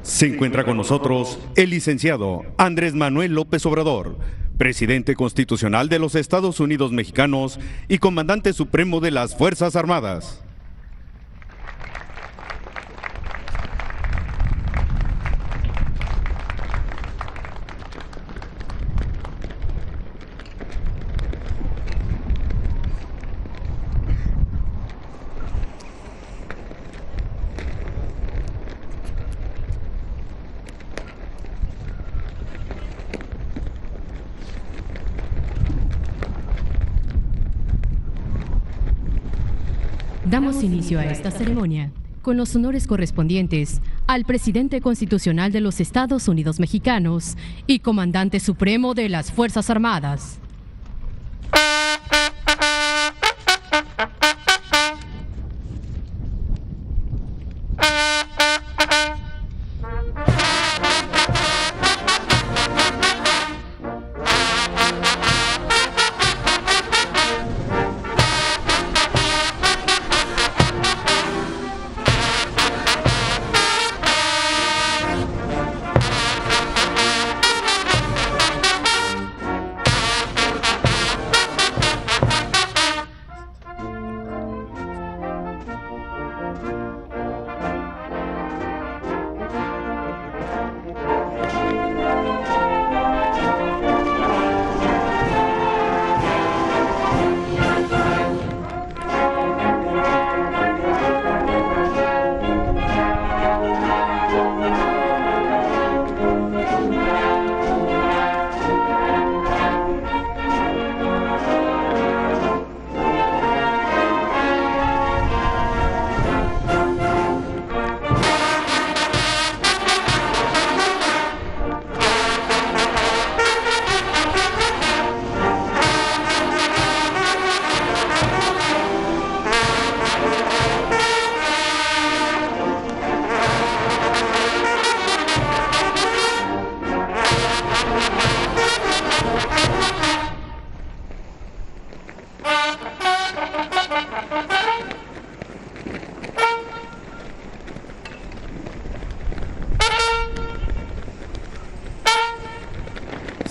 Se encuentra con nosotros el licenciado Andrés Manuel López Obrador, presidente constitucional de los Estados Unidos mexicanos y comandante supremo de las Fuerzas Armadas. Damos inicio a esta ceremonia con los honores correspondientes al presidente constitucional de los Estados Unidos mexicanos y comandante supremo de las Fuerzas Armadas.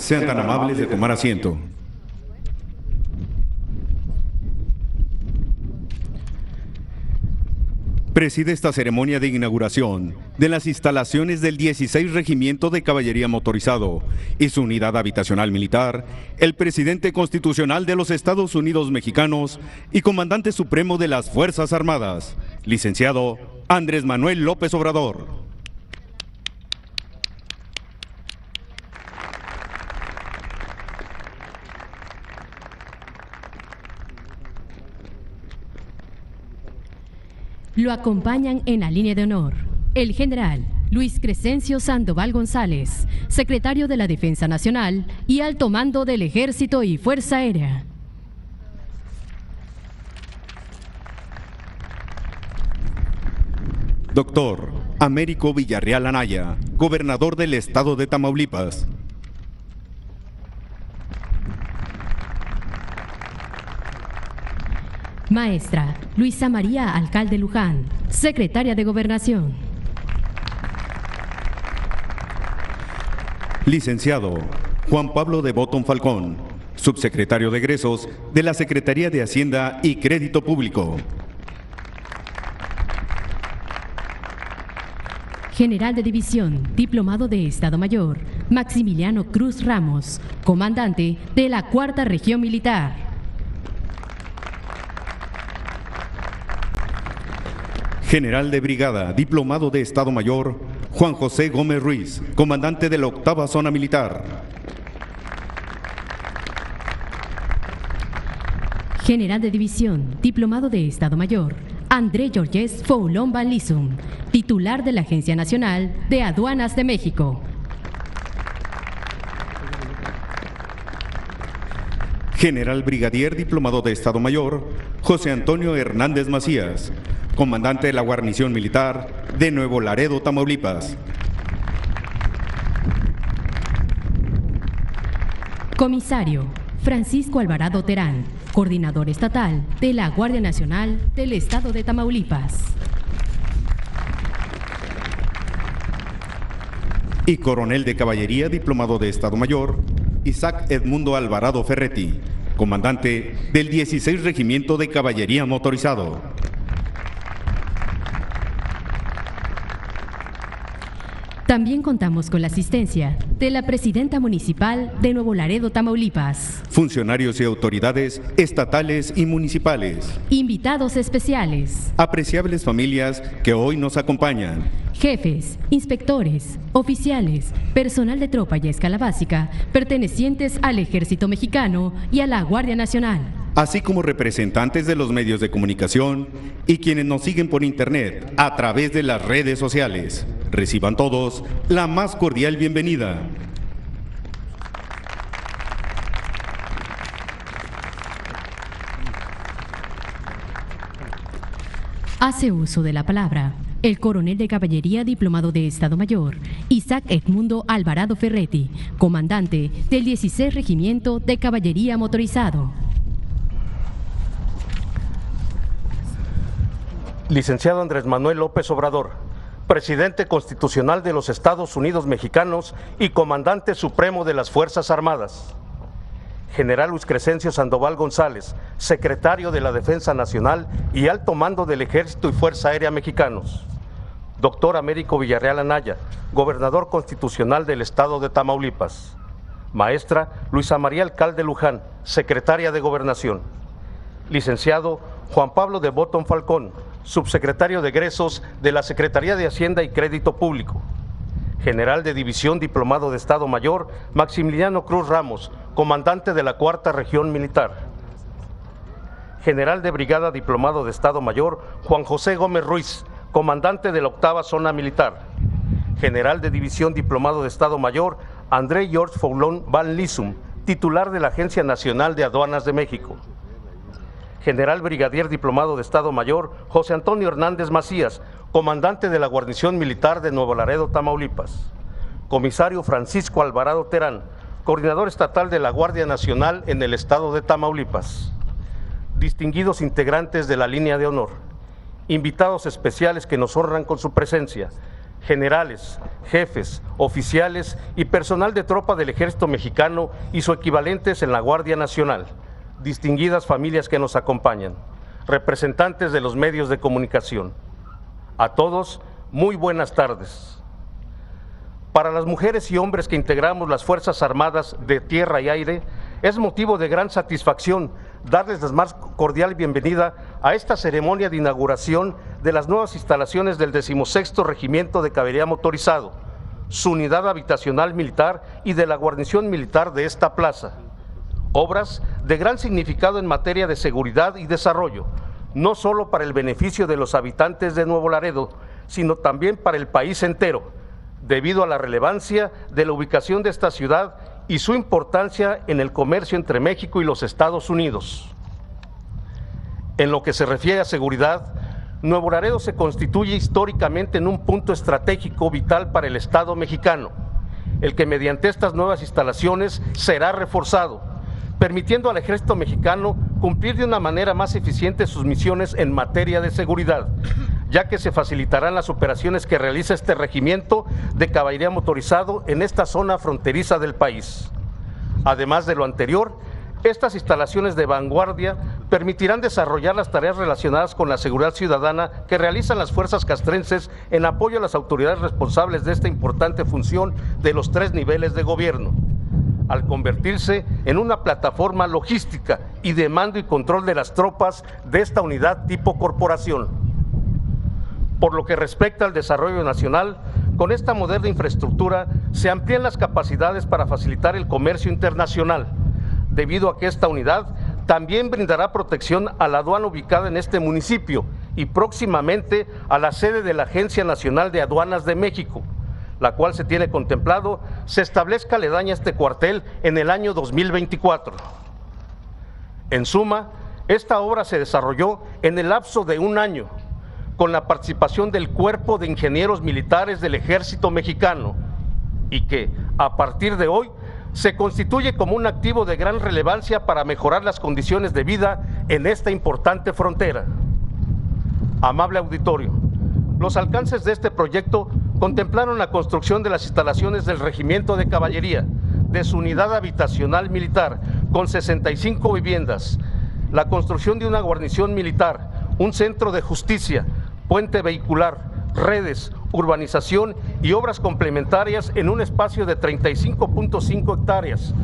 Sean tan amables de tomar asiento. Preside esta ceremonia de inauguración de las instalaciones del 16 Regimiento de Caballería Motorizado y su unidad habitacional militar, el presidente constitucional de los Estados Unidos mexicanos y comandante supremo de las Fuerzas Armadas, licenciado Andrés Manuel López Obrador. Lo acompañan en la línea de honor el general Luis Crescencio Sandoval González, secretario de la Defensa Nacional y Alto Mando del Ejército y Fuerza Aérea. Doctor Américo Villarreal Anaya, gobernador del estado de Tamaulipas. Maestra Luisa María Alcalde Luján, secretaria de Gobernación. Licenciado Juan Pablo de Botton Falcón, subsecretario de Egresos de la Secretaría de Hacienda y Crédito Público. General de División, diplomado de Estado Mayor, Maximiliano Cruz Ramos, comandante de la Cuarta Región Militar. General de Brigada, diplomado de Estado Mayor, Juan José Gómez Ruiz, comandante de la 8ª Zona Militar. General de División, diplomado de Estado Mayor, André Georges Foulon Van Lissum, titular de la Agencia Nacional de Aduanas de México. General Brigadier, diplomado de Estado Mayor, José Antonio Hernández Macías, comandante de la Guarnición Militar de Nuevo Laredo, Tamaulipas. Comisario Francisco Alvarado Terán, coordinador estatal de la Guardia Nacional del Estado de Tamaulipas. Y coronel de caballería diplomado de Estado Mayor, Isaac Edmundo Alvarado Ferretti, comandante del 16 Regimiento de Caballería Motorizado. También contamos con la asistencia de la Presidenta Municipal de Nuevo Laredo, Tamaulipas. Funcionarios y autoridades estatales y municipales. Invitados especiales. Apreciables familias que hoy nos acompañan. Jefes, inspectores, oficiales, personal de tropa y escala básica pertenecientes al Ejército Mexicano y a la Guardia Nacional. Así como representantes de los medios de comunicación y quienes nos siguen por internet a través de las redes sociales. Reciban todos la más cordial bienvenida. Hace uso de la palabra el coronel de caballería diplomado de Estado Mayor, Isaac Edmundo Alvarado Ferretti, comandante del 16 Regimiento de Caballería Motorizado. Licenciado Andrés Manuel López Obrador, presidente constitucional de los Estados Unidos Mexicanos y comandante supremo de las Fuerzas Armadas. General Luis Crescencio Sandoval González, secretario de la Defensa Nacional y alto mando del Ejército y Fuerza Aérea Mexicanos. Doctor Américo Villarreal Anaya, gobernador constitucional del Estado de Tamaulipas. Maestra Luisa María Alcalde Luján, secretaria de Gobernación. Licenciado Juan Pablo de Botton Falcón, subsecretario de Egresos de la Secretaría de Hacienda y Crédito Público. General de División Diplomado de Estado Mayor, Maximiliano Cruz Ramos, comandante de la Cuarta Región Militar. General de Brigada Diplomado de Estado Mayor, Juan José Gómez Ruiz, comandante de la Octava Zona Militar. General de División Diplomado de Estado Mayor, André George Foulon Van Lissum, titular de la Agencia Nacional de Aduanas de México. General Brigadier Diplomado de Estado Mayor, José Antonio Hernández Macías, comandante de la Guarnición Militar de Nuevo Laredo, Tamaulipas. Comisario Francisco Alvarado Terán, coordinador estatal de la Guardia Nacional en el Estado de Tamaulipas. Distinguidos integrantes de la línea de honor, invitados especiales que nos honran con su presencia, generales, jefes, oficiales y personal de tropa del Ejército Mexicano y sus equivalentes en la Guardia Nacional, distinguidas familias que nos acompañan, representantes de los medios de comunicación. A todos, muy buenas tardes. Para las mujeres y hombres que integramos las Fuerzas Armadas de Tierra y Aire, es motivo de gran satisfacción darles la más cordial bienvenida a esta ceremonia de inauguración de las nuevas instalaciones del 16º Regimiento de Caballería Motorizado, su unidad habitacional militar y de la guarnición militar de esta plaza. Obras de gran significado en materia de seguridad y desarrollo, no solo para el beneficio de los habitantes de Nuevo Laredo, sino también para el país entero, debido a la relevancia de la ubicación de esta ciudad y su importancia en el comercio entre México y los Estados Unidos. En lo que se refiere a seguridad, Nuevo Laredo se constituye históricamente en un punto estratégico vital para el Estado mexicano, el que mediante estas nuevas instalaciones será reforzado, permitiendo al Ejército Mexicano cumplir de una manera más eficiente sus misiones en materia de seguridad, ya que se facilitarán las operaciones que realiza este regimiento de caballería motorizado en esta zona fronteriza del país. Además de lo anterior, estas instalaciones de vanguardia permitirán desarrollar las tareas relacionadas con la seguridad ciudadana que realizan las fuerzas castrenses en apoyo a las autoridades responsables de esta importante función de los 3 niveles de gobierno, al convertirse en una plataforma logística y de mando y control de las tropas de esta unidad tipo corporación. Por lo que respecta al desarrollo nacional, con esta moderna infraestructura se amplían las capacidades para facilitar el comercio internacional, debido a que esta unidad también brindará protección a la aduana ubicada en este municipio y próximamente a la sede de la Agencia Nacional de Aduanas de México, la cual se tiene contemplado se establezca aledaña a este cuartel en el año 2024. En suma, esta obra se desarrolló en el lapso de un año, con la participación del Cuerpo de Ingenieros Militares del Ejército Mexicano, y que, a partir de hoy, se constituye como un activo de gran relevancia para mejorar las condiciones de vida en esta importante frontera. Amable auditorio, los alcances de este proyecto contemplaron la construcción de las instalaciones del Regimiento de Caballería, de su unidad habitacional militar, con 65 viviendas, la construcción de una guarnición militar, un centro de justicia, puente vehicular, redes, urbanización y obras complementarias en un espacio de 35.5 hectáreas,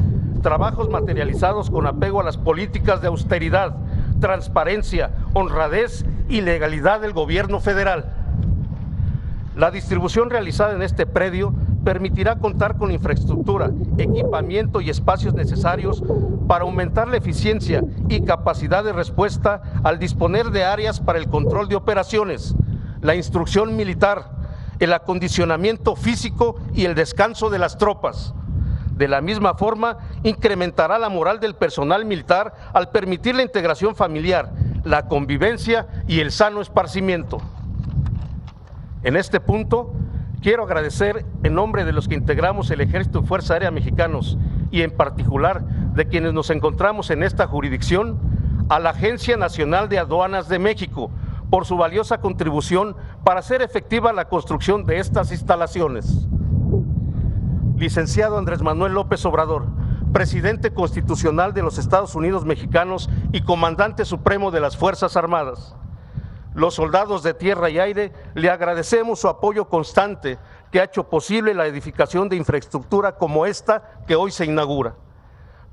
trabajos materializados con apego a las políticas de austeridad, transparencia, honradez y legalidad del gobierno federal. La distribución realizada en este predio permitirá contar con infraestructura, equipamiento y espacios necesarios para aumentar la eficiencia y capacidad de respuesta al disponer de áreas para el control de operaciones, la instrucción militar, el acondicionamiento físico y el descanso de las tropas. De la misma forma, incrementará la moral del personal militar al permitir la integración familiar, la convivencia y el sano esparcimiento. En este punto, quiero agradecer en nombre de los que integramos el Ejército y Fuerza Aérea Mexicanos y en particular de quienes nos encontramos en esta jurisdicción, a la Agencia Nacional de Aduanas de México por su valiosa contribución para hacer efectiva la construcción de estas instalaciones. Licenciado Andrés Manuel López Obrador, Presidente Constitucional de los Estados Unidos Mexicanos y Comandante Supremo de las Fuerzas Armadas. Los soldados de tierra y aire le agradecemos su apoyo constante que ha hecho posible la edificación de infraestructura como esta que hoy se inaugura,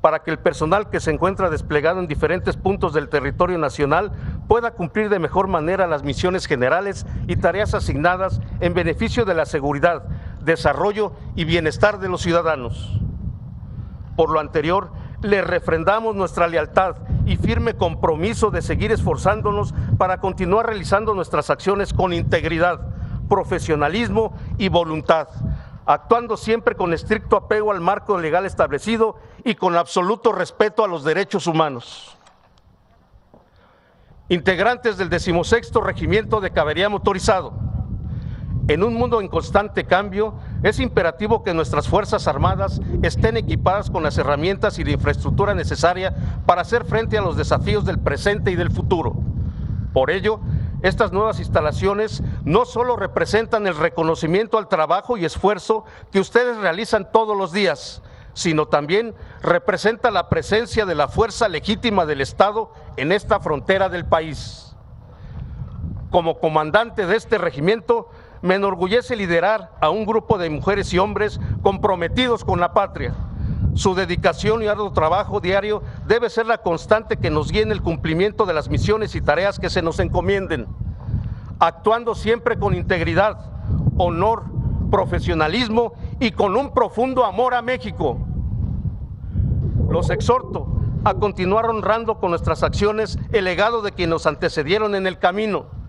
para que el personal que se encuentra desplegado en diferentes puntos del territorio nacional pueda cumplir de mejor manera las misiones generales y tareas asignadas en beneficio de la seguridad, desarrollo y bienestar de los ciudadanos. Por lo anterior, le refrendamos nuestra lealtad y firme compromiso de seguir esforzándonos para continuar realizando nuestras acciones con integridad, profesionalismo y voluntad, actuando siempre con estricto apego al marco legal establecido y con absoluto respeto a los derechos humanos. Integrantes del 16º Regimiento de Caballería Motorizado, en un mundo en constante cambio, es imperativo que nuestras Fuerzas Armadas estén equipadas con las herramientas y la infraestructura necesaria para hacer frente a los desafíos del presente y del futuro. Por ello, estas nuevas instalaciones no solo representan el reconocimiento al trabajo y esfuerzo que ustedes realizan todos los días, sino también representa la presencia de la fuerza legítima del Estado en esta frontera del país. Como comandante de este regimiento, me enorgullece liderar a un grupo de mujeres y hombres comprometidos con la patria. Su dedicación y arduo trabajo diario debe ser la constante que nos guíe en el cumplimiento de las misiones y tareas que se nos encomienden, actuando siempre con integridad, honor, profesionalismo y con un profundo amor a México. Los exhorto a continuar honrando con nuestras acciones el legado de quienes nos antecedieron en el camino.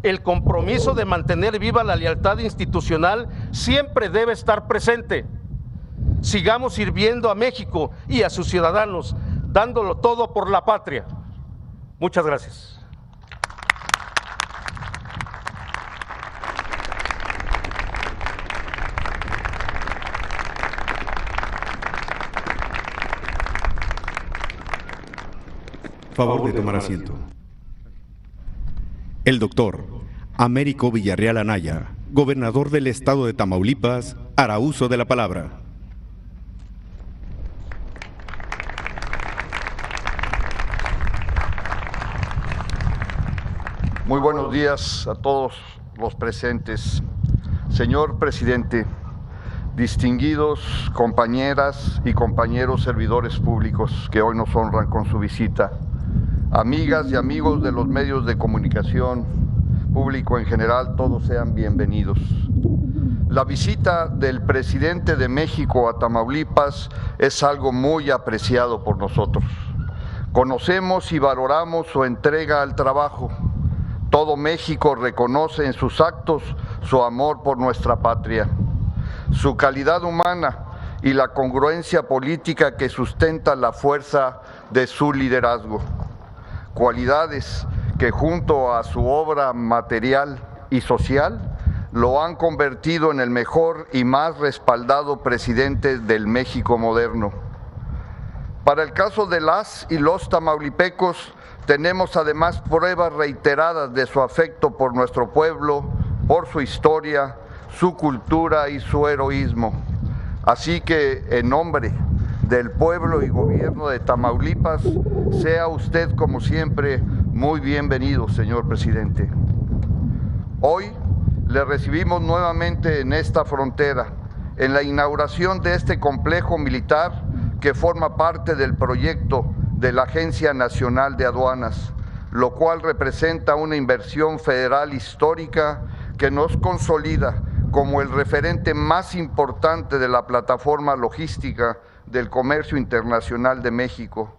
El compromiso de mantener viva la lealtad institucional siempre debe estar presente. Sigamos sirviendo a México y a sus ciudadanos, dándolo todo por la patria. Muchas gracias. Favor de tomar asiento. El doctor Américo Villarreal Anaya, gobernador del estado de Tamaulipas, hará uso de la palabra. Muy buenos días a todos los presentes. Señor presidente, distinguidos compañeras y compañeros servidores públicos que hoy nos honran con su visita, amigas y amigos de los medios de comunicación, público en general, todos sean bienvenidos. La visita del presidente de México a Tamaulipas es algo muy apreciado por nosotros. Conocemos y valoramos su entrega al trabajo. Todo México reconoce en sus actos su amor por nuestra patria, su calidad humana y la congruencia política que sustenta la fuerza de su liderazgo. Cualidades que junto a su obra material y social lo han convertido en el mejor y más respaldado presidente del México moderno. Para el caso de las y los tamaulipecos, tenemos además pruebas reiteradas de su afecto por nuestro pueblo, por su historia, su cultura y su heroísmo. Así que, en nombre del pueblo y gobierno de Tamaulipas, sea usted, como siempre, muy bienvenido, señor presidente. Hoy le recibimos nuevamente en esta frontera, en la inauguración de este complejo militar que forma parte del proyecto de la Agencia Nacional de Aduanas, lo cual representa una inversión federal histórica que nos consolida como el referente más importante de la plataforma logística del comercio internacional de México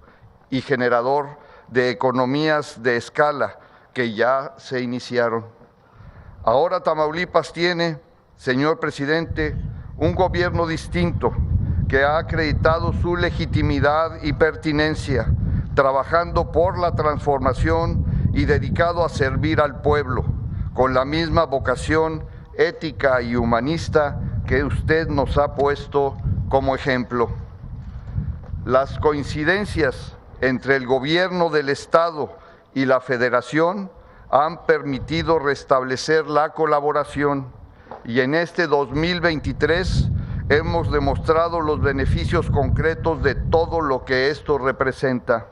y generador de economías de escala que ya se iniciaron. Ahora Tamaulipas tiene, señor presidente, un gobierno distinto que ha acreditado su legitimidad y pertinencia, trabajando por la transformación y dedicado a servir al pueblo, con la misma vocación ética y humanista que usted nos ha puesto como ejemplo. Las coincidencias entre el gobierno del Estado y la Federación han permitido restablecer la colaboración y en este 2023 hemos demostrado los beneficios concretos de todo lo que esto representa.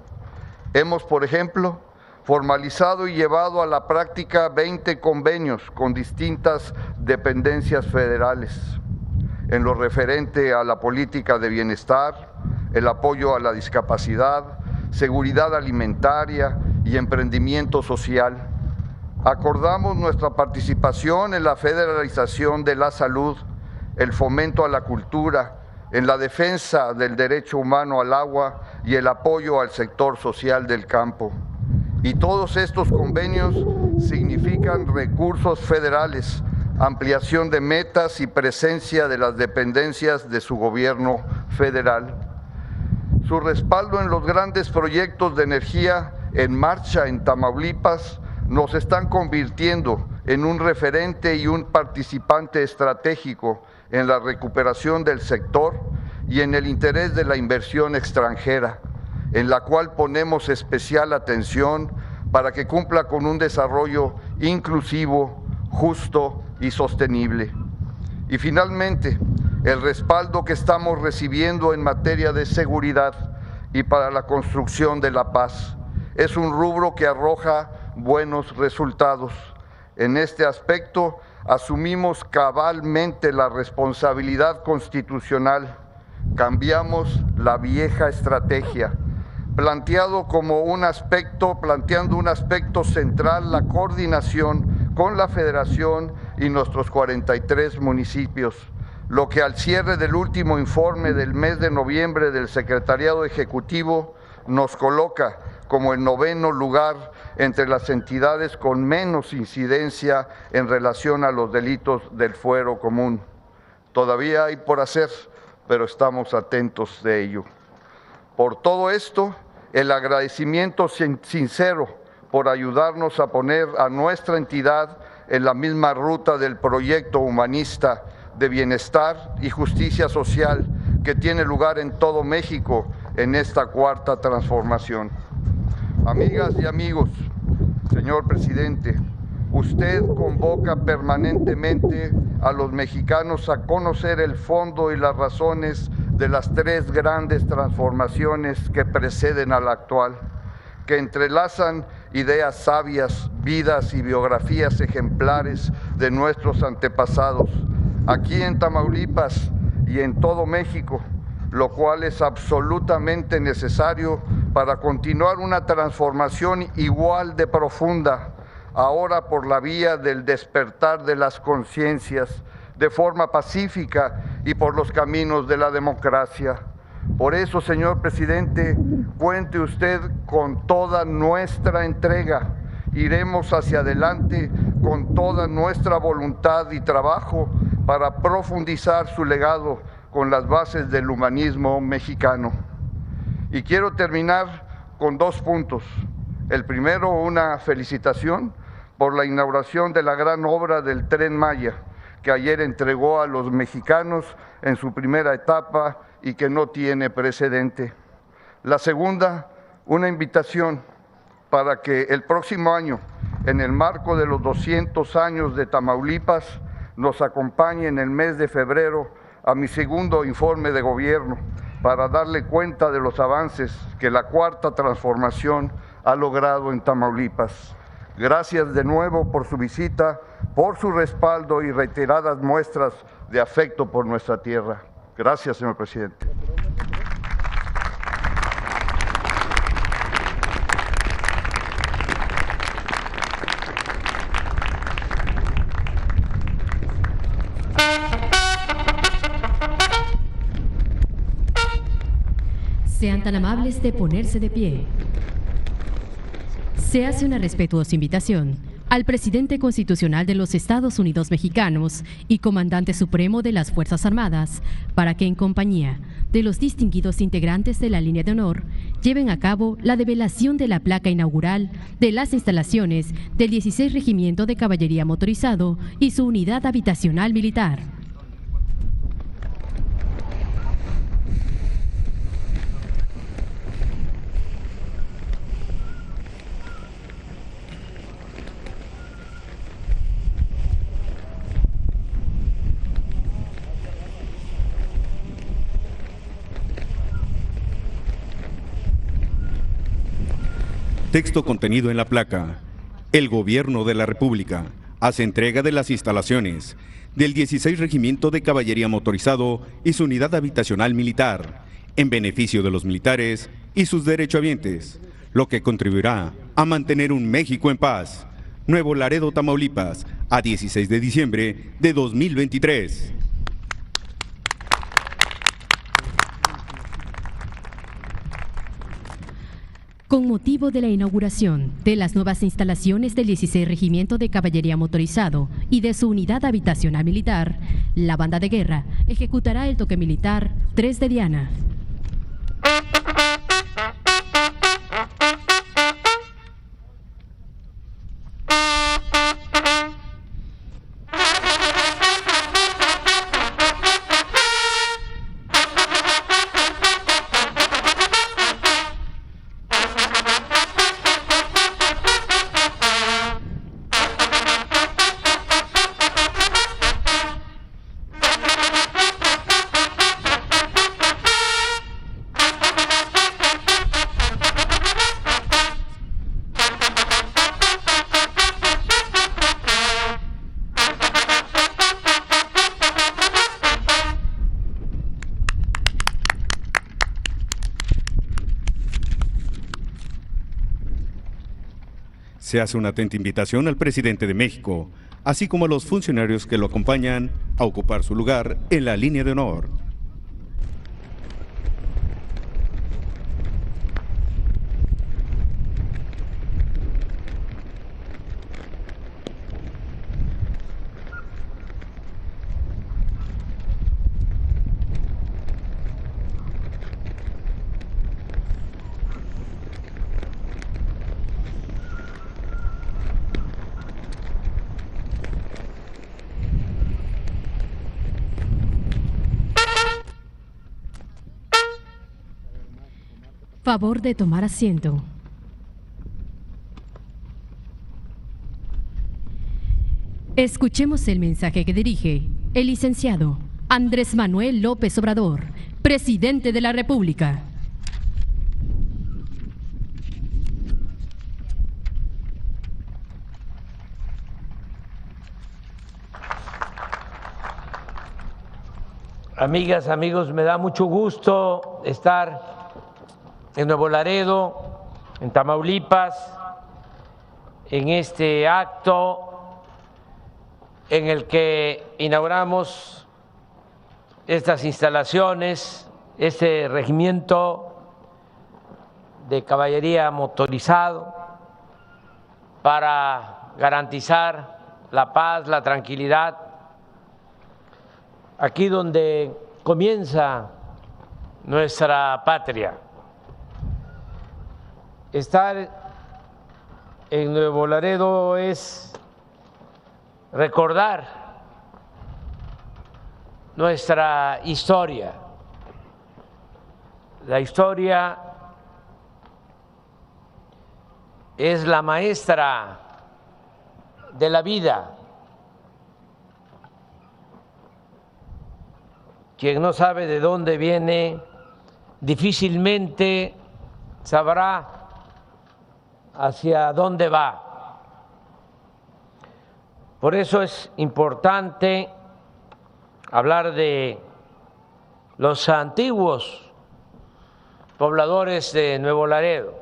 Hemos, por ejemplo, formalizado y llevado a la práctica 20 convenios con distintas dependencias federales en lo referente a la política de bienestar, el apoyo a la discapacidad, seguridad alimentaria y emprendimiento social. Acordamos nuestra participación en la federalización de la salud, el fomento a la cultura, en la defensa del derecho humano al agua y el apoyo al sector social del campo. Y todos estos convenios significan recursos federales, ampliación de metas y presencia de las dependencias de su gobierno federal. Su respaldo en los grandes proyectos de energía en marcha en Tamaulipas nos están convirtiendo en un referente y un participante estratégico en la recuperación del sector y en el interés de la inversión extranjera, en la cual ponemos especial atención para que cumpla con un desarrollo inclusivo, justo y sostenible. Y finalmente, el respaldo que estamos recibiendo en materia de seguridad y para la construcción de la paz es un rubro que arroja buenos resultados. En este aspecto, asumimos cabalmente la responsabilidad constitucional, cambiamos la vieja estrategia, planteando un aspecto central la coordinación con la Federación y nuestros 43 municipios, lo que al cierre del último informe del mes de noviembre del Secretariado Ejecutivo nos coloca como el 9º lugar entre las entidades con menos incidencia en relación a los delitos del fuero común. Todavía hay por hacer, pero estamos atentos de ello. Por todo esto, el agradecimiento sincero por ayudarnos a poner a nuestra entidad en la misma ruta del proyecto humanista de bienestar y justicia social que tiene lugar en todo México en esta cuarta transformación. Amigas y amigos, señor presidente, usted convoca permanentemente a los mexicanos a conocer el fondo y las razones de las 3 grandes transformaciones que preceden a la actual, que entrelazan ideas sabias, vidas y biografías ejemplares de nuestros antepasados, aquí en Tamaulipas y en todo México, lo cual es absolutamente necesario para continuar una transformación igual de profunda, ahora por la vía del despertar de las conciencias, de forma pacífica y por los caminos de la democracia. Por eso, señor presidente, cuente usted con toda nuestra entrega. Iremos hacia adelante con toda nuestra voluntad y trabajo para profundizar su legado con las bases del humanismo mexicano. Y quiero terminar con 2 puntos. El primero, una felicitación por la inauguración de la gran obra del Tren Maya, que ayer entregó a los mexicanos en su primera etapa y que no tiene precedente. La segunda, una invitación para que el próximo año, en el marco de los 200 años de Tamaulipas, nos acompañe en el mes de febrero a mi segundo informe de gobierno para darle cuenta de los avances que la Cuarta Transformación ha logrado en Tamaulipas. Gracias de nuevo por su visita, por su respaldo y reiteradas muestras de afecto por nuestra tierra. Gracias, señor presidente. Sean tan amables de ponerse de pie. Se hace una respetuosa invitación al presidente constitucional de los Estados Unidos mexicanos y comandante supremo de las Fuerzas Armadas para que en compañía de los distinguidos integrantes de la línea de honor lleven a cabo la develación de la placa inaugural de las instalaciones del 16 Regimiento de Caballería Motorizado y su unidad habitacional militar. Texto contenido en la placa. El Gobierno de la República hace entrega de las instalaciones del 16 Regimiento de Caballería Motorizado y su unidad habitacional militar, en beneficio de los militares y sus derechohabientes, lo que contribuirá a mantener un México en paz. Nuevo Laredo, Tamaulipas, a 16 de diciembre de 2023. Con motivo de la inauguración de las nuevas instalaciones del 16 Regimiento de Caballería Motorizado y de su unidad habitacional militar, la banda de guerra ejecutará el toque militar 3 de Diana. Se hace una atenta invitación al presidente de México, así como a los funcionarios que lo acompañan, a ocupar su lugar en la línea de honor. Favor de tomar asiento. Escuchemos el mensaje que dirige el licenciado Andrés Manuel López Obrador, presidente de la República. Amigas, amigos, me da mucho gusto estar en Nuevo Laredo, en Tamaulipas, en este acto en el que inauguramos estas instalaciones, este regimiento de caballería motorizado para garantizar la paz, la tranquilidad, aquí donde comienza nuestra patria. Estar en Nuevo Laredo es recordar nuestra historia. La historia es la maestra de la vida. Quien no sabe de dónde viene, difícilmente sabrá hacia dónde va. Por eso es importante hablar de los antiguos pobladores de Nuevo Laredo,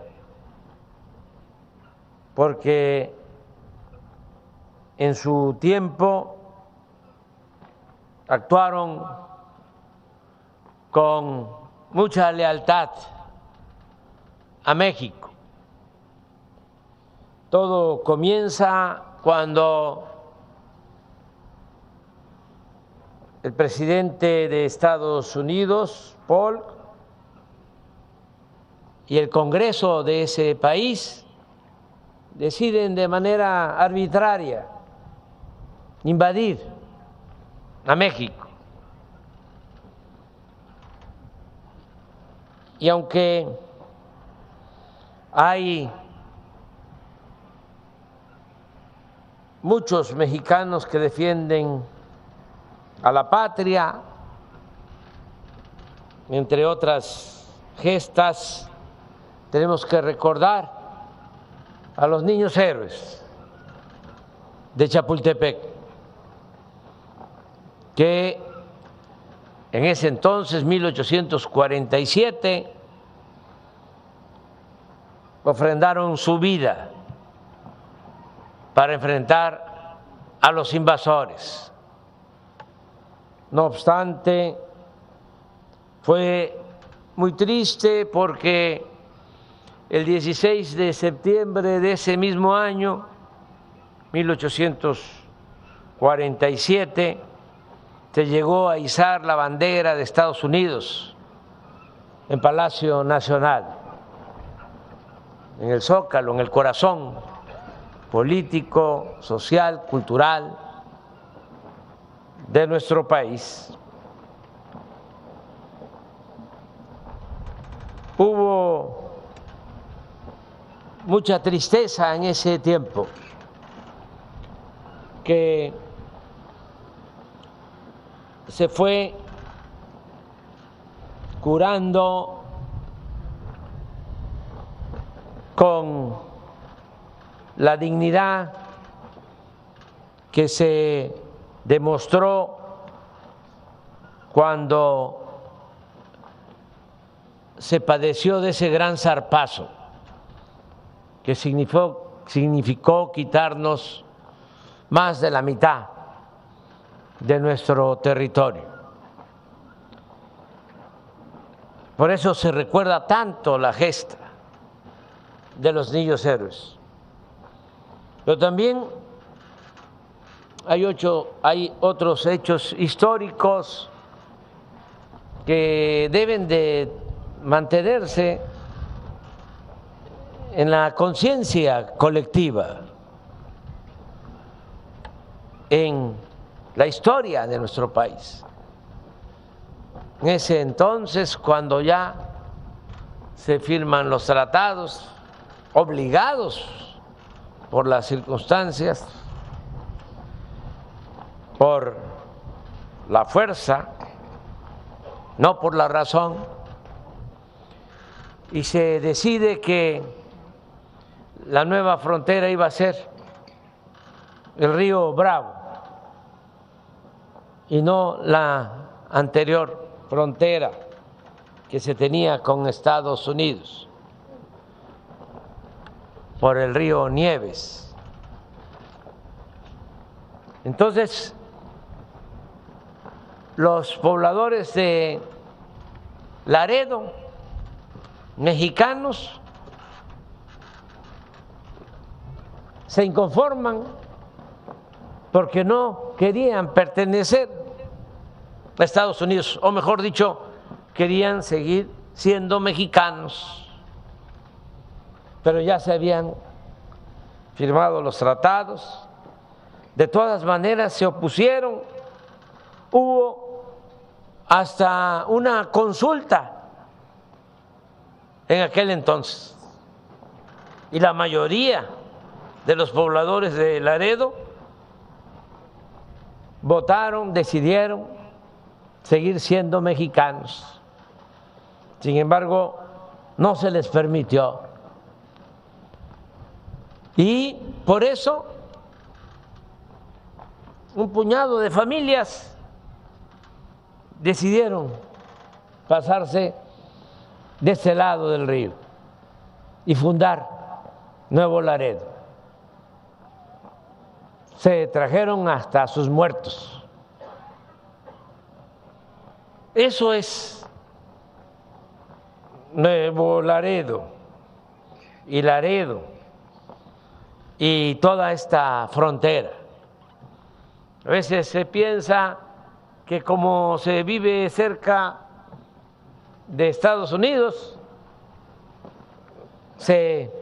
porque en su tiempo actuaron con mucha lealtad a México. Todo comienza cuando el presidente de Estados Unidos, Polk, y el Congreso de ese país deciden de manera arbitraria invadir a México. Y aunque hay muchos mexicanos que defienden a la patria, entre otras gestas, tenemos que recordar a los niños héroes de Chapultepec, que en ese entonces, 1847, ofrendaron su vida para enfrentar a los invasores. No obstante, fue muy triste porque el 16 de septiembre de ese mismo año, 1847, se llegó a izar la bandera de Estados Unidos en Palacio Nacional, en el Zócalo, en el corazón político, social, cultural de nuestro país. Hubo mucha tristeza en ese tiempo, que se fue curando con la dignidad que se demostró cuando se padeció de ese gran zarpazo que significó quitarnos más de la mitad de nuestro territorio. Por eso se recuerda tanto la gesta de los niños héroes. Pero también hay otros hechos históricos que deben de mantenerse en la conciencia colectiva, en la historia de nuestro país. En ese entonces, cuando ya se firman los tratados, obligados por las circunstancias, por la fuerza, no por la razón, y se decide que la nueva frontera iba a ser el río Bravo y no la anterior frontera que se tenía con Estados Unidos por el río Nieves. Entonces, los pobladores de Laredo, mexicanos, se inconforman porque no querían pertenecer a Estados Unidos, o mejor dicho, querían seguir siendo mexicanos, pero ya se habían firmado los tratados. De todas maneras se opusieron, hubo hasta una consulta en aquel entonces. Y la mayoría de los pobladores de Laredo votaron, decidieron seguir siendo mexicanos. Sin embargo, no se les permitió. Y por eso un puñado de familias decidieron pasarse de este lado del río y fundar Nuevo Laredo. Se trajeron hasta sus muertos. Eso es Nuevo Laredo y toda esta frontera. A veces se piensa que como se vive cerca de Estados Unidos, se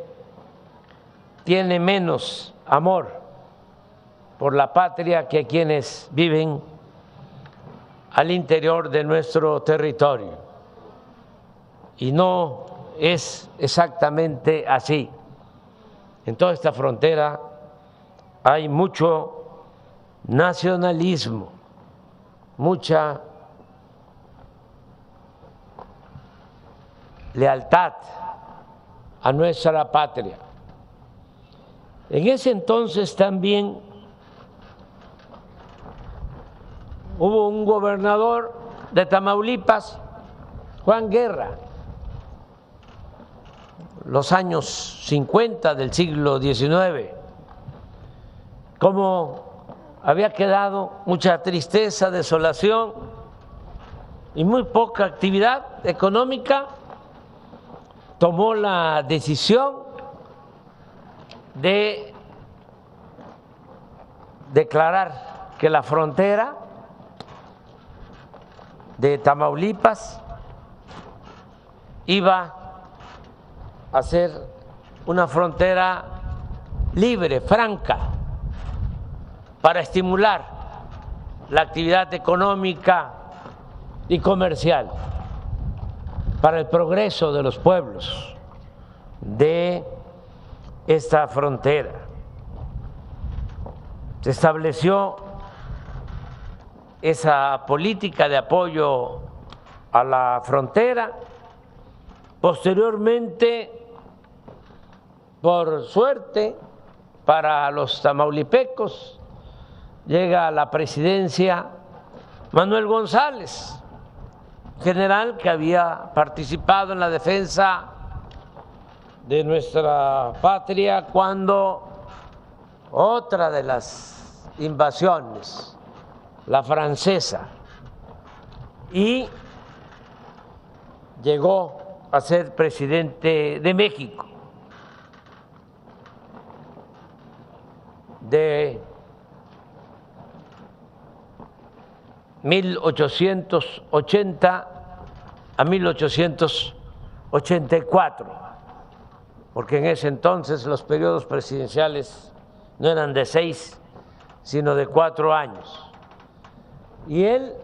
tiene menos amor por la patria que quienes viven al interior de nuestro territorio. Y no es exactamente así. En toda esta frontera hay mucho nacionalismo, mucha lealtad a nuestra patria. En ese entonces también hubo un gobernador de Tamaulipas, Juan Guerra, los años 50 del siglo XIX, como había quedado mucha tristeza, desolación y muy poca actividad económica, tomó la decisión de declarar que la frontera de Tamaulipas iba a ser una frontera libre, franca, para estimular la actividad económica y comercial, para el progreso de los pueblos de esta frontera. Se estableció esa política de apoyo a la frontera. Posteriormente, por suerte para los tamaulipecos, llega a la presidencia Manuel González, general que había participado en la defensa de nuestra patria cuando otra de las invasiones, la francesa, y llegó a ser presidente de México de 1880 a 1884, porque en ese entonces los periodos presidenciales no eran de 6, sino de 4 años. Y él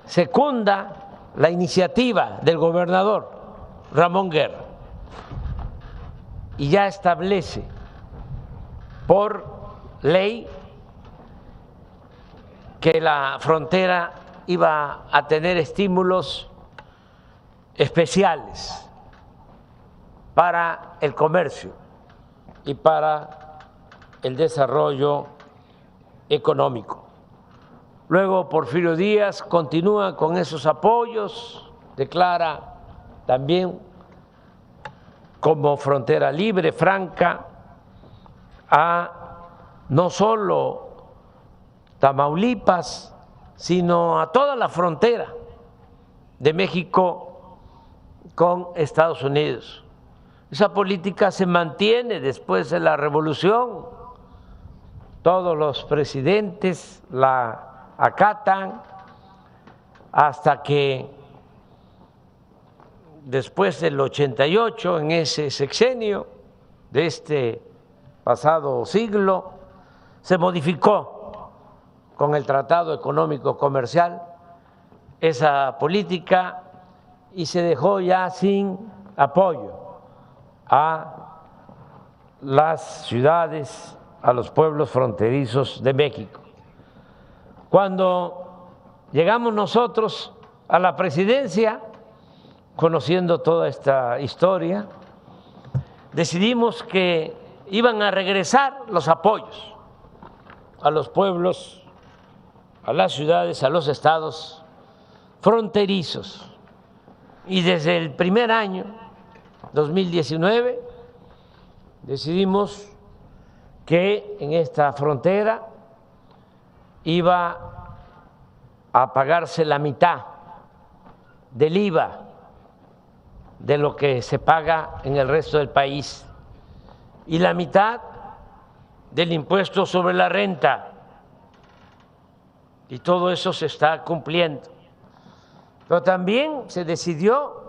secunda la iniciativa del gobernador Ramón Guerra y ya establece por ley que la frontera iba a tener estímulos especiales para el comercio y para el desarrollo económico. Luego Porfirio Díaz continúa con esos apoyos, declara también como frontera libre, franca, a no solo Tamaulipas, sino a toda la frontera de México con Estados Unidos. Esa política se mantiene después de la Revolución. Todos los presidentes la acatan hasta que después del 88, en ese sexenio de este pasado siglo, se modificó con el Tratado Económico Comercial esa política y se dejó ya sin apoyo a las ciudades, a los pueblos fronterizos de México. Cuando llegamos nosotros a la presidencia, conociendo toda esta historia, decidimos que iban a regresar los apoyos a los pueblos, a las ciudades, a los estados fronterizos. Y desde el primer año, 2019, decidimos que en esta frontera iba a pagarse la mitad del IVA de lo que se paga en el resto del país y la mitad del impuesto sobre la renta. Y todo eso se está cumpliendo. Pero también se decidió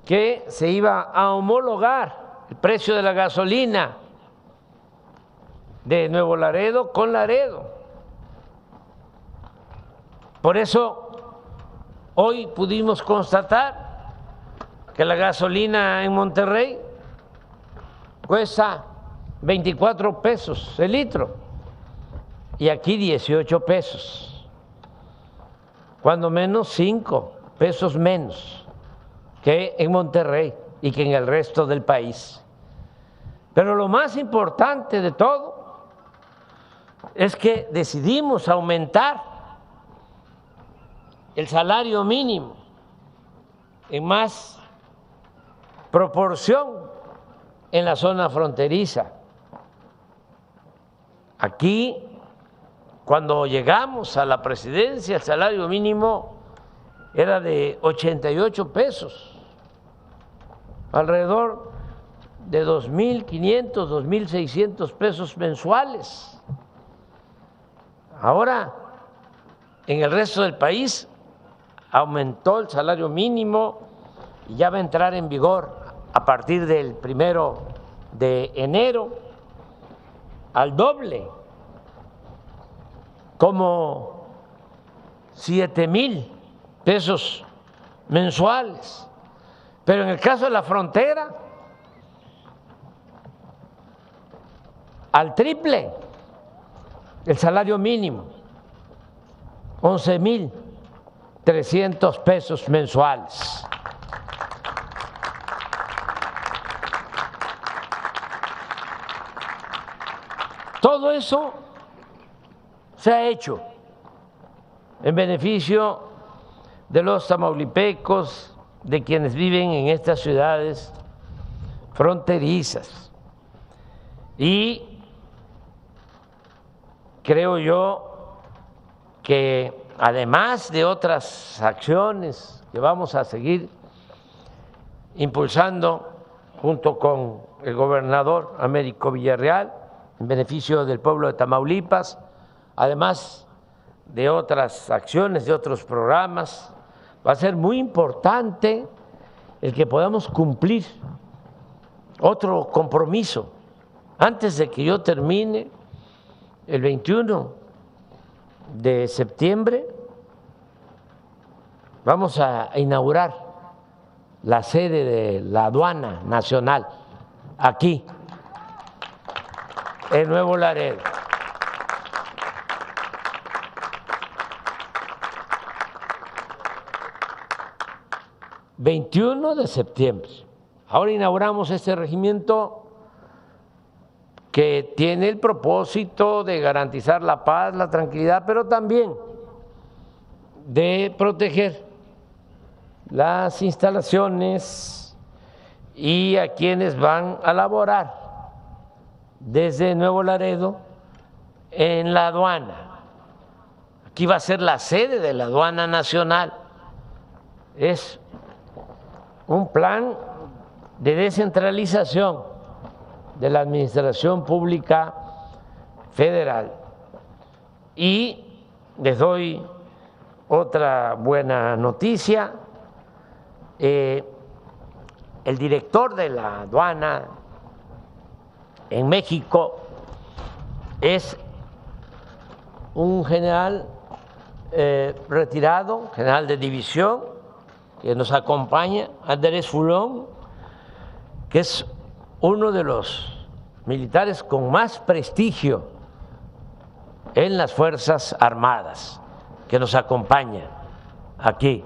que se iba a homologar el precio de la gasolina de Nuevo Laredo con Laredo. Por eso hoy pudimos constatar que la gasolina en Monterrey cuesta 24 pesos el litro y aquí 18 pesos, cuando menos 5 pesos menos que en Monterrey y que en el resto del país. Pero lo más importante de todo es que decidimos aumentar el salario mínimo en más proporción en la zona fronteriza. Aquí, cuando llegamos a la presidencia, el salario mínimo era de 88 pesos, alrededor de 2.500, 2.600 pesos mensuales. Ahora, en el resto del país, aumentó el salario mínimo y ya va a entrar en vigor a partir del 1 de enero al doble, como 7,000 pesos mensuales. Pero en el caso de la frontera, al triple el salario mínimo, 11,300 pesos mensuales. Todo eso se ha hecho en beneficio de los tamaulipecos, de quienes viven en estas ciudades fronterizas. Y creo yo que además de otras acciones que vamos a seguir impulsando junto con el gobernador Américo Villarreal, en beneficio del pueblo de Tamaulipas, además de otras acciones, de otros programas, va a ser muy importante el que podamos cumplir otro compromiso. Antes de que yo termine, el 21 de septiembre, vamos a inaugurar la sede de la Aduana Nacional aquí, en Nuevo Laredo. ...21 de septiembre. Ahora inauguramos este regimiento que tiene el propósito de garantizar la paz, la tranquilidad, pero también de proteger las instalaciones y a quienes van a laborar desde Nuevo Laredo en la aduana. Aquí va a ser la sede de la Aduana Nacional. Es un plan de descentralización de la administración pública federal. Y les doy otra buena noticia. El director de la aduana en México es un general retirado, general de división, que nos acompaña, Andrés Foulon, que es uno de los militares con más prestigio en las Fuerzas Armadas, que nos acompaña aquí,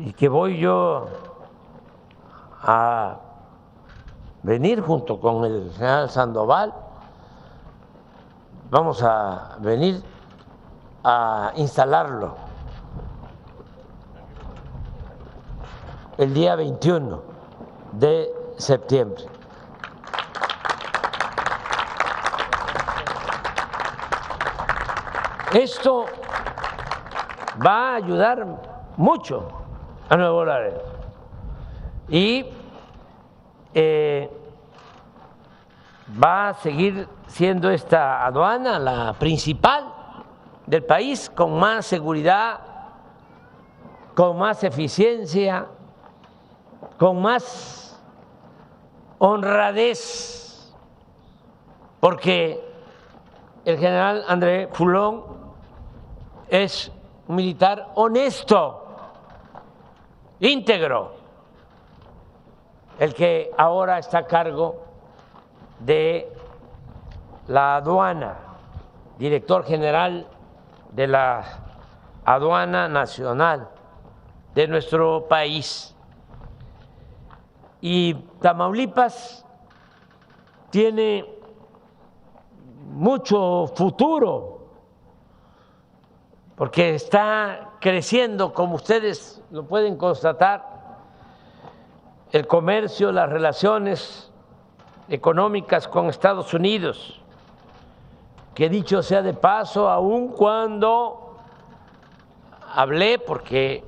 y que voy yo a venir junto con el general Sandoval. Vamos a venir a instalarlo el día 21 de septiembre. Esto va a ayudar mucho a Nuevo Laredo y va a seguir siendo esta aduana la principal del país, con más seguridad, con más eficiencia, con más honradez, porque el general Andrés Foulon es un militar honesto, íntegro, el que ahora está a cargo de la aduana, director general de la aduana nacional de nuestro país. Y Tamaulipas tiene mucho futuro, porque está creciendo, como ustedes lo pueden constatar, el comercio, las relaciones económicas con Estados Unidos, que dicho sea de paso, aun cuando hablé, porque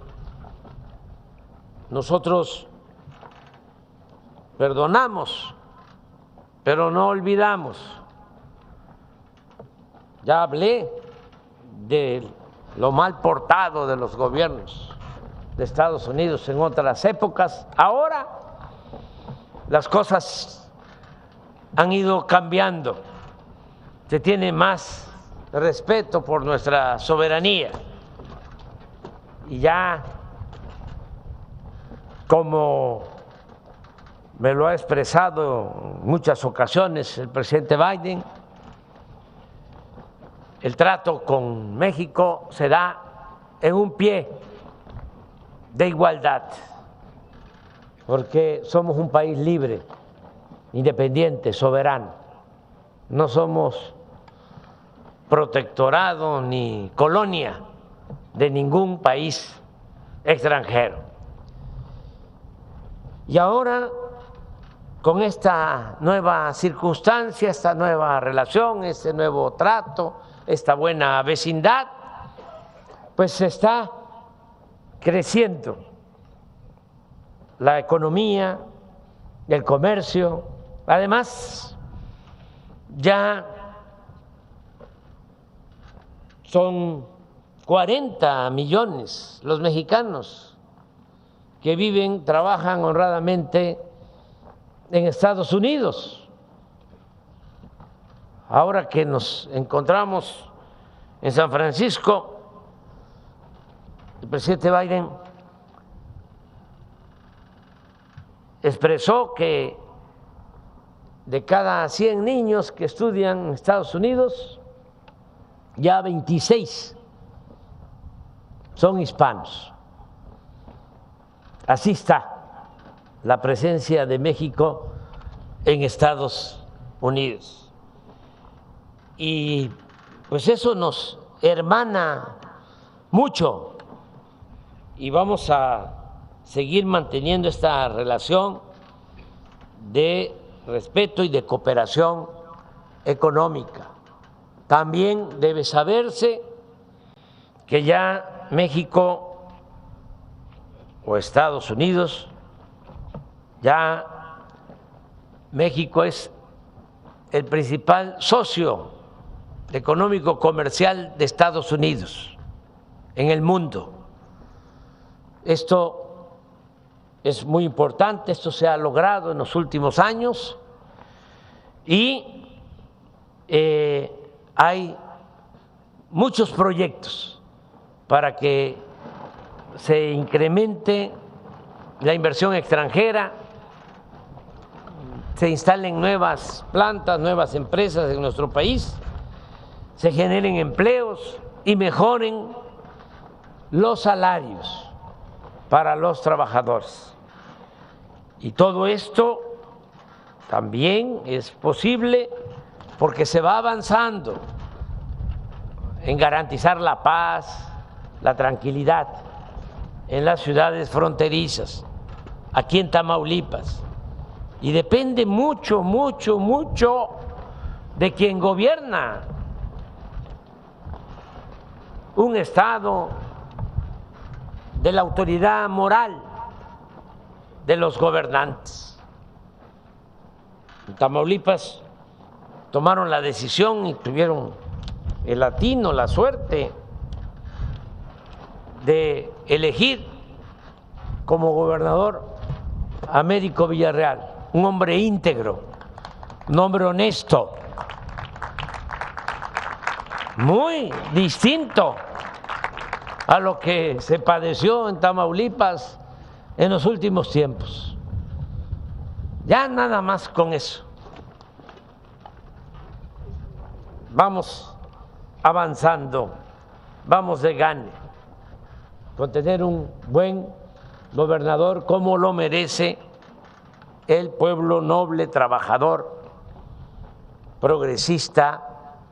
nosotros perdonamos, pero no olvidamos. Ya hablé de lo mal portado de los gobiernos de Estados Unidos en otras épocas. Ahora las cosas han ido cambiando. Se tiene más respeto por nuestra soberanía. Y ya, como me lo ha expresado en muchas ocasiones el presidente Biden, el trato con México se da en un pie de igualdad, porque somos un país libre, independiente, soberano. No somos protectorado ni colonia de ningún país extranjero. Y ahora, con esta nueva circunstancia, esta nueva relación, este nuevo trato, esta buena vecindad, pues está creciendo la economía, el comercio. Además, ya son 40 millones los mexicanos que viven, trabajan honradamente en Estados Unidos. Ahora que nos encontramos en San Francisco, el presidente Biden expresó que de cada 100 niños que estudian en Estados Unidos, ya 26 son hispanos. Así está la presencia de México en Estados Unidos. Y pues eso nos hermana mucho y vamos a seguir manteniendo esta relación de respeto y de cooperación económica. También debe saberse que ya México o Estados Unidos, ya México es el principal socio económico comercial de Estados Unidos en el mundo. Esto es muy importante, esto se ha logrado en los últimos años y hay muchos proyectos para que se incremente la inversión extranjera, se instalen nuevas plantas, nuevas empresas en nuestro país, se generen empleos y mejoren los salarios para los trabajadores. Y todo esto también es posible porque se va avanzando en garantizar la paz, la tranquilidad en las ciudades fronterizas, aquí en Tamaulipas. Y depende mucho, mucho, mucho de quien gobierna un Estado, de la autoridad moral de los gobernantes. En Tamaulipas tomaron la decisión y tuvieron el atino, la suerte de elegir como gobernador a Américo Villarreal, un hombre íntegro, un hombre honesto, muy distinto a lo que se padeció en Tamaulipas en los últimos tiempos. Ya nada más con eso. Vamos avanzando, vamos de gane, con tener un buen gobernador como lo merece el pueblo noble, trabajador, progresista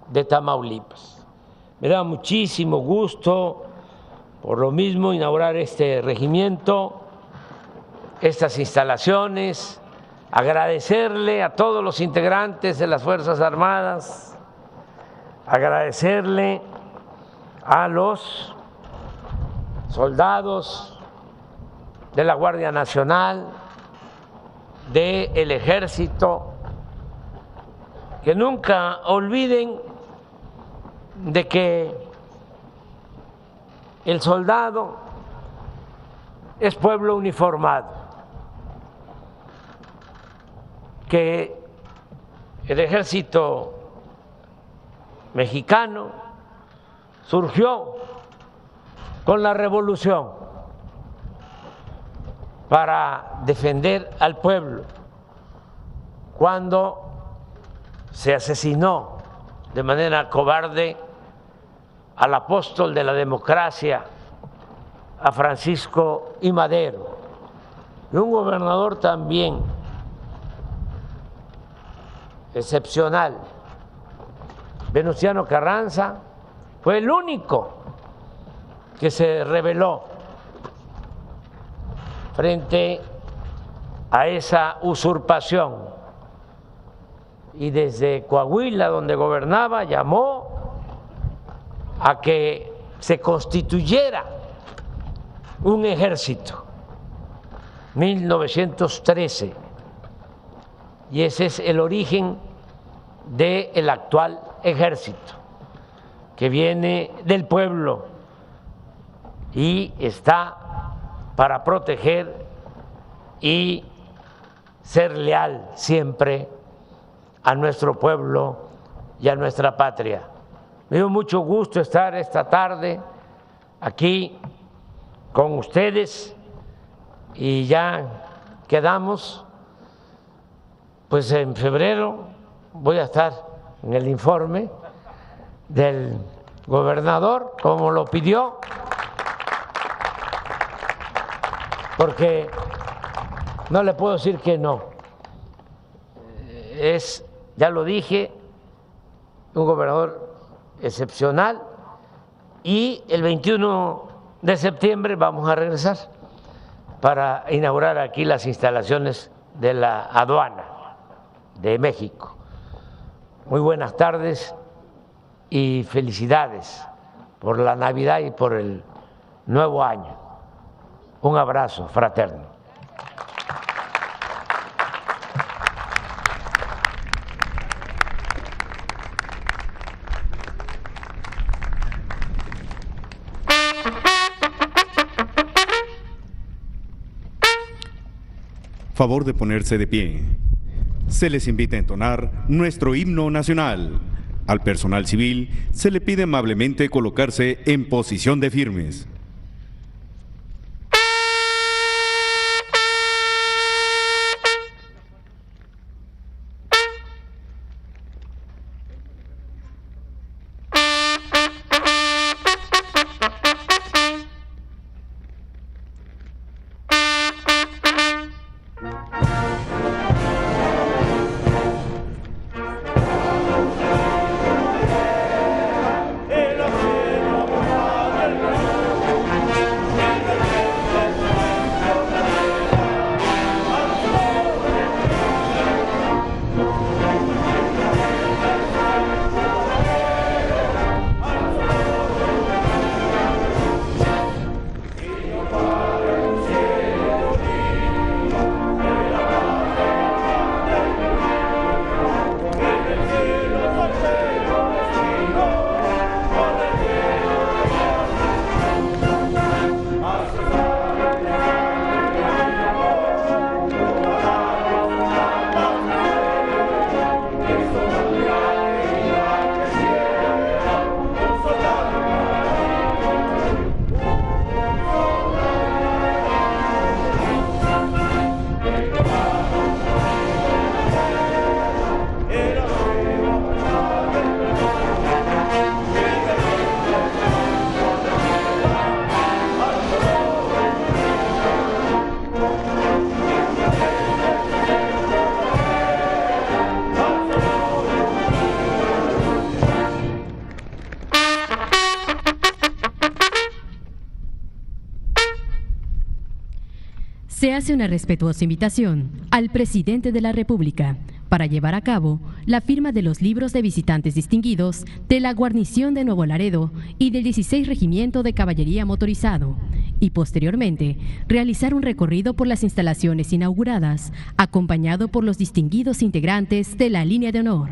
de Tamaulipas. Me da muchísimo gusto, por lo mismo, inaugurar este regimiento, estas instalaciones, agradecerle a todos los integrantes de las Fuerzas Armadas, agradecerle a los soldados de la Guardia Nacional, del Ejército, que nunca olviden de que el soldado es pueblo uniformado, que el Ejército mexicano surgió con la revolución para defender al pueblo cuando se asesinó de manera cobarde al apóstol de la democracia, a Francisco I. Madero, y un gobernador también excepcional, Venustiano Carranza, fue el único que se rebeló frente a esa usurpación, y desde Coahuila, donde gobernaba, llamó a que se constituyera un ejército, 1913, y ese es el origen del actual ejército, que viene del pueblo y está para proteger y ser leal siempre a nuestro pueblo y a nuestra patria. Me dio mucho gusto estar esta tarde aquí con ustedes y ya quedamos, pues en febrero voy a estar en el informe del gobernador, como lo pidió, porque no le puedo decir que no. Es, ya lo dije, un gobernador excepcional, y el 21 de septiembre vamos a regresar para inaugurar aquí las instalaciones de la aduana de México. Muy buenas tardes y felicidades por la Navidad y por el nuevo año. Un abrazo fraterno. Favor de ponerse de pie. Se les invita a entonar nuestro himno nacional, Al personal civil se le pide amablemente colocarse en posición de firmes. Se hace una respetuosa invitación al presidente de la República para llevar a cabo la firma de los libros de visitantes distinguidos de la guarnición de Nuevo Laredo y del 16 Regimiento de Caballería Motorizado, y posteriormente realizar un recorrido por las instalaciones inauguradas, acompañado por los distinguidos integrantes de la Línea de Honor.